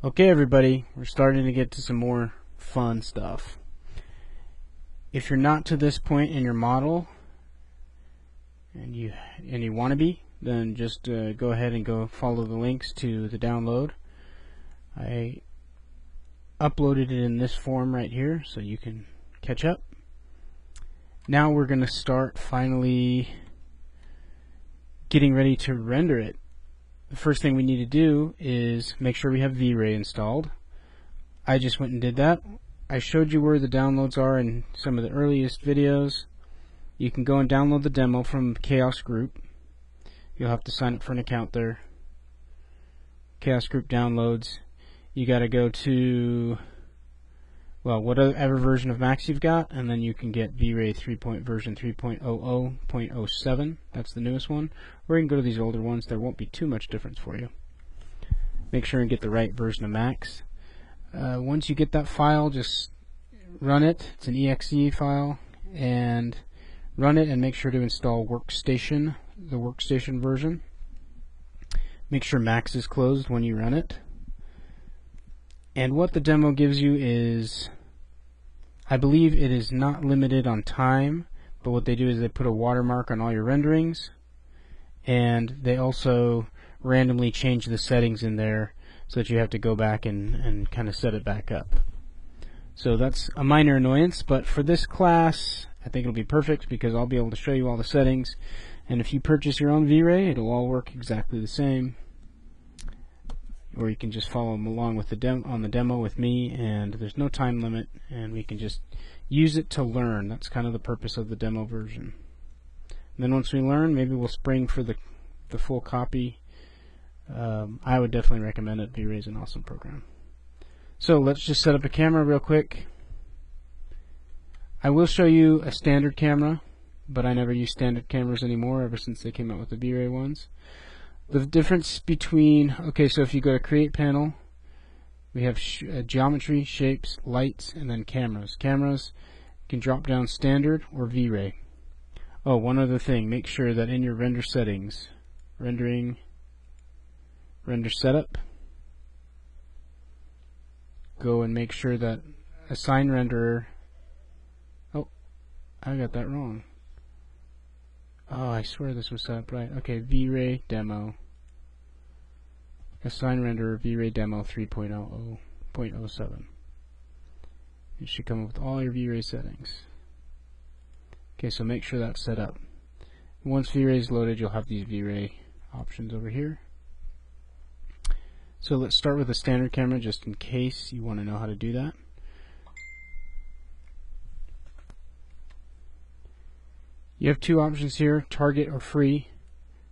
Okay, everybody, we're starting to get to some more fun stuff. If you're not to this point in your model and you want to be, then just go ahead and go follow the links to the download. I uploaded it in this form right here so you can catch up. Now we're going to start finally getting ready to render it. The first thing we need to do is make sure we have V-Ray installed. I just went and did that. I showed you where the downloads are in some of the earliest videos. You can go and download the demo from Chaos Group. You'll have to sign up for an account there. Chaos Group downloads. You got to go to, well, whatever version of Max you've got, and then you can get V-Ray version 3.00.07. That's the newest one. Or you can go to these older ones. There won't be too much difference for you. Make sure and get the right version of Max. Once you get that file, just run it. It's an exe file, and run it and make sure to install Workstation, the Workstation version. Make sure Max is closed when you run it. And what the demo gives you is, I believe it is not limited on time, but what they do is they put a watermark on all your renderings, and they also randomly change the settings in there so that you have to go back and kind of set it back up. So that's a minor annoyance, but for this class I think it'll be perfect because I'll be able to show you all the settings, and if you purchase your own V-Ray it'll all work exactly the same. Or you can just follow along with the demo with me, and there's no time limit, and we can just use it to learn. That's kind of the purpose of the demo version. And then once we learn, maybe we'll spring for the full copy. I would definitely recommend it. V-Ray is an awesome program. So let's just set up a camera real quick. I will show you a standard camera, but I never use standard cameras anymore ever since they came out with the V-Ray ones. The difference between, okay, so if you go to Create Panel, we have Geometry, Shapes, Lights, and then Cameras. Cameras can drop down Standard or V-Ray. Oh, one other thing, make sure that in your render settings, Render Setup, go and make sure that Assign Renderer, oh, I got that wrong. Oh, I swear this was set up right. Okay, V-Ray Demo. Assign Renderer V-Ray Demo 3.00.07. It should come up with all your V-Ray settings. Okay, so make sure that's set up. Once V-Ray is loaded, you'll have these V-Ray options over here. So let's start with a standard camera just in case you want to know how to do that. You have two options here, target or free.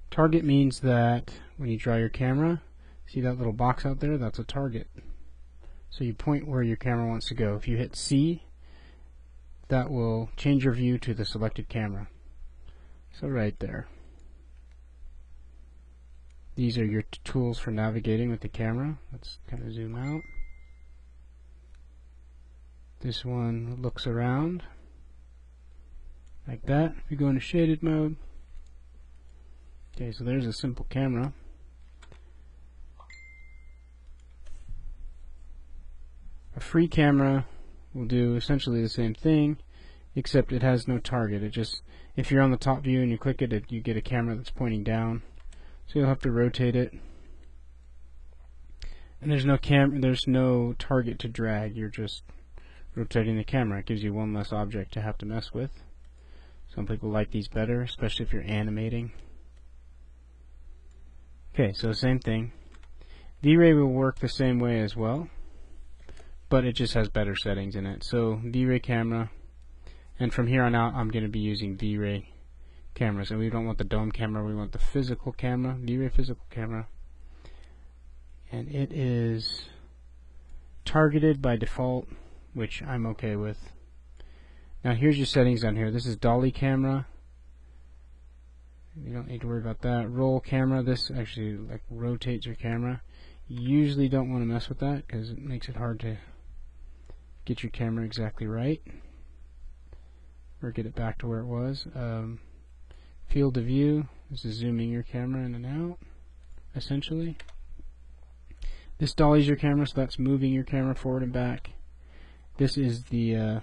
Target means that when you draw your camera, see that little box out there? That's a target. So you point where your camera wants to go. If you hit C, that will change your view to the selected camera. So right there. These are your tools for navigating with the camera. Let's kind of zoom out. This one looks around like that. If you go into shaded mode. Okay, so there's a simple camera. A free camera will do essentially the same thing, except it has no target. It just, if you're on the top view and you click it, you get a camera that's pointing down. So you'll have to rotate it. And there's no target to drag. You're just rotating the camera. It gives you one less object to have to mess with. Some people like these better, especially if you're animating. Okay, so same thing. V-Ray will work the same way as well, but it just has better settings in it. So V-Ray camera, and from here on out I'm going to be using V-Ray cameras, and we don't want the dome camera, we want the physical camera, V-Ray physical camera, and it is targeted by default, which I'm okay with. Now here's your settings on here. This is dolly camera. You don't need to worry about that. Roll camera, this actually like rotates your camera. You usually don't want to mess with that because it makes it hard to get your camera exactly right or get it back to where it was. Field of view, this is zooming your camera in and out essentially. This dollies your camera, so that's moving your camera forward and back. This is the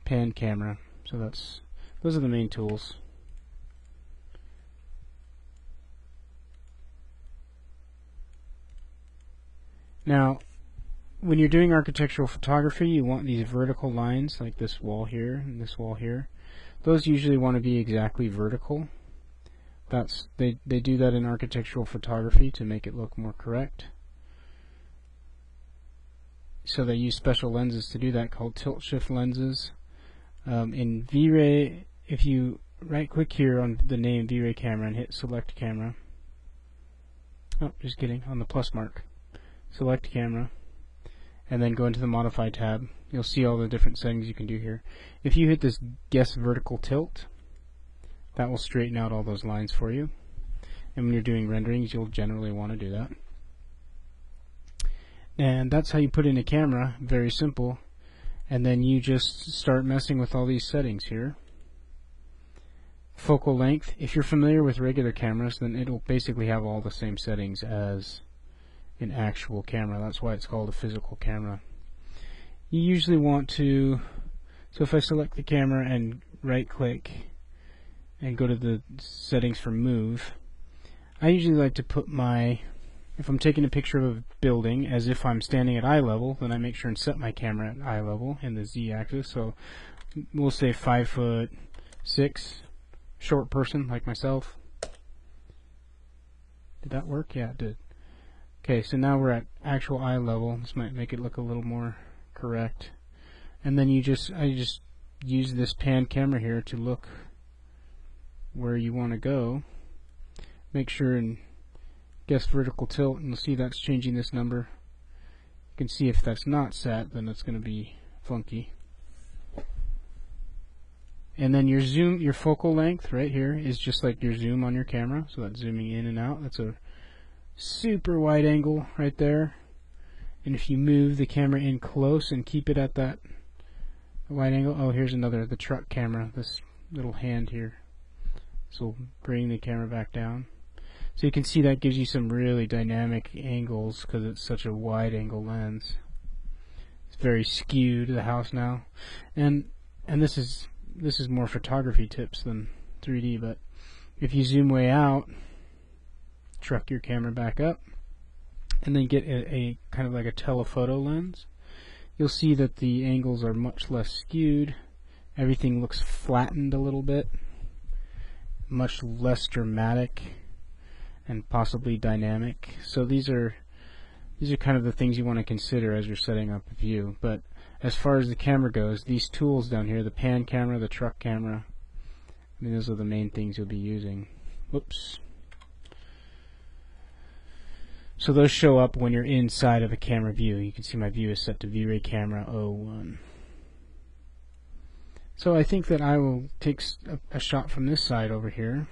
pan camera, so those are the main tools. Now, when you're doing architectural photography, you want these vertical lines, like this wall here and this wall here. Those usually want to be exactly vertical. They do that in architectural photography to make it look more correct. So they use special lenses to do that, called tilt shift lenses. In V-Ray, if you right click here on the name V-Ray camera and hit select camera, oh, just kidding, on the plus mark, select camera, and then go into the modify tab, you'll see all the different settings you can do here. If you hit this guess vertical tilt, that will straighten out all those lines for you. And when you're doing renderings, you'll generally want to do that. And that's how you put in a camera, very simple. And then you just start messing with all these settings here. Focal length, if you're familiar with regular cameras, then it'll basically have all the same settings as an actual camera. That's why it's called a physical camera. You usually want to, so if I select the camera and right click and go to the settings for move, I usually like to put if I'm taking a picture of a building as if I'm standing at eye level, then I make sure and set my camera at eye level in the Z axis. So we'll say 5'6", short person like myself. Did that work? Yeah, it did. Okay, so now we're at actual eye level. This might make it look a little more correct. And then I just use this pan camera here to look where you want to go. Make sure and guess vertical tilt, and you'll see that's changing this number. You can see if that's not set, then it's going to be funky. And then your zoom, your focal length right here is just like your zoom on your camera. So that's zooming in and out. That's a super wide angle right there. And if you move the camera in close and keep it at that wide angle, oh, here's another, the truck camera, this little hand here. So we'll bring the camera back down. So you can see that gives you some really dynamic angles because it's such a wide angle lens. It's very skewed, the house now. And this is more photography tips than 3D, but if you zoom way out, truck your camera back up, and then get a kind of like a telephoto lens, you'll see that the angles are much less skewed. Everything looks flattened a little bit, much less dramatic and possibly dynamic. So these are kind of the things you want to consider as you're setting up a view. But as far as the camera goes, these tools down here, the pan camera, the truck camera, I mean, those are the main things you'll be using. Whoops. So those show up when you're inside of a camera view. You can see my view is set to V-Ray camera 01. So I think that I will take a shot from this side over here,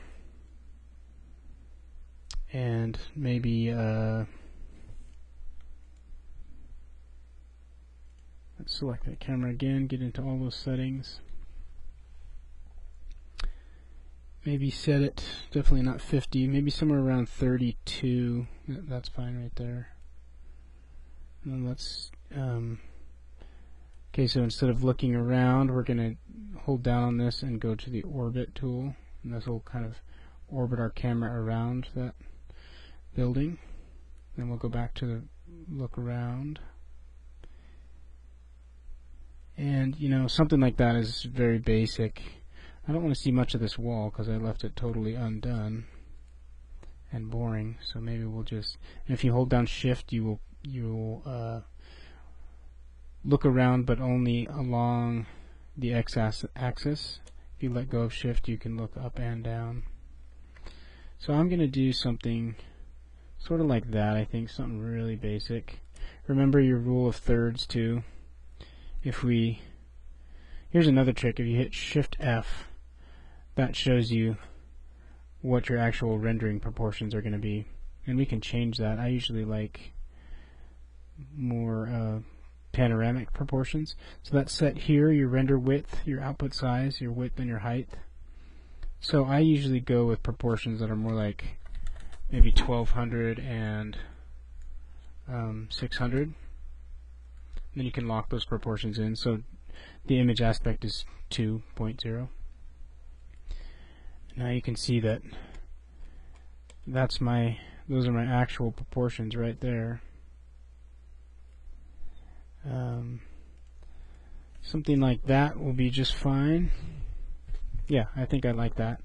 and maybe let's select that camera again, get into all those settings, maybe set it, definitely not 50, maybe somewhere around 32. That's fine right there. And then let's okay, so instead of looking around, we're going to hold down on this and go to the orbit tool, and this will kind of orbit our camera around that building. Then we'll go back to the look around. And you know, something like that is very basic. I don't want to see much of this wall because I left it totally undone and boring. So maybe we'll just, and if you hold down shift, you will look around, but only along the x-axis. If you let go of shift, you can look up and down. So I'm going to do something sort of like that, I think, something really basic. Remember your rule of thirds too. Here's another trick. If you hit Shift F, that shows you what your actual rendering proportions are going to be, and we can change that. I usually like more panoramic proportions. So that's set here, your render width, your output size, your width, and your height. So I usually go with proportions that are more like maybe 1200 and 600. Then you can lock those proportions in, so the image aspect is 2.0. Now you can see that those are my actual proportions right there. Something like that will be just fine. Yeah, I think I like that.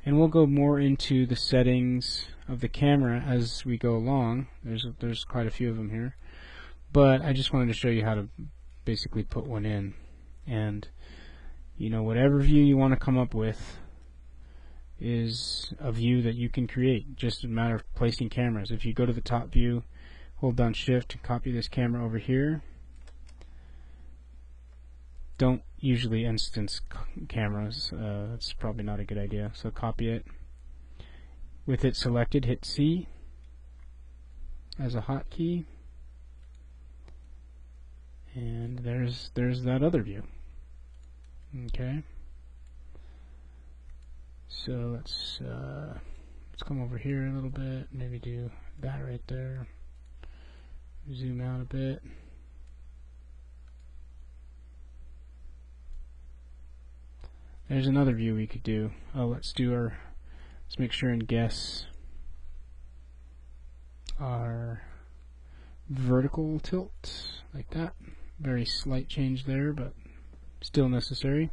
And we'll go more into the settings of the camera as we go along. There's quite a few of them here. But I just wanted to show you how to basically put one in. And you know, whatever view you want to come up with is a view that you can create. Just a matter of placing cameras. If you go to the top view, hold down Shift, copy this camera over here. Don't usually instance cameras. That's probably not a good idea. So copy it. With it selected, hit C as a hotkey. And there's that other view. Okay. So let's come over here a little bit. Maybe do that right there. Zoom out a bit. There's another view we could do. Oh, let's make sure and guess our vertical tilt, like that. Very slight change there, but still necessary.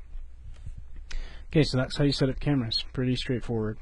Okay, so that's how you set up cameras. Pretty straightforward.